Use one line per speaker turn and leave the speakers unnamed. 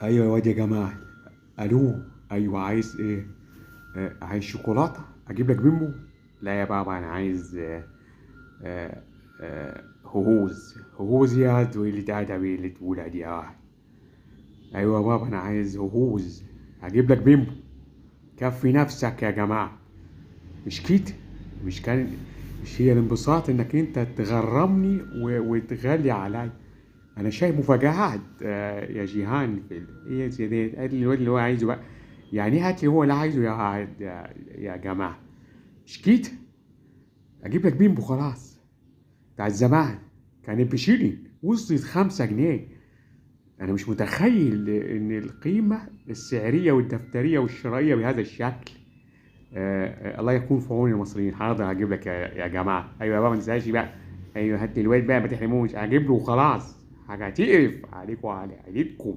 ايوه يا واد يا جماعه. الو. ايوه عايز ايه؟ عايز شوكولاته اجيب لك بيمبو؟ لا يا بابا انا عايز آه هوهوز هوهوز يا اللي تعالى اللي تقولها دي ايوه يا بابا انا عايز هوهوز هجيب لك بيمبو. كفي نفسك يا جماعه. مش كده؟ مش كان مش هي الانبساط انك انت تغرمني وتغلي علي؟ انا شايف مفاجآت يا جيهان هي زي ديت هات لي الواد اللي هو عايزه بقى. يعني هات لي هو اللي عايزه يا جماعه. مش كده؟ اجيب لك بيمبو خلاص. بتاع زمان كانت بشيلين وصلت 5 جنيه. انا مش متخيل ان القيمه السعريه والدفتريه والشرائيه بهذا الشكل. الله يكون في عون المصريين. حاضر هجيب لك يا جماعه. ايوه يا بابا ما تنساش بقى. ايوه هات لي الواد بقى ما تحرموش هجيب له وخلاص. حاجه تقرف عليكم وعلى عيلتكم.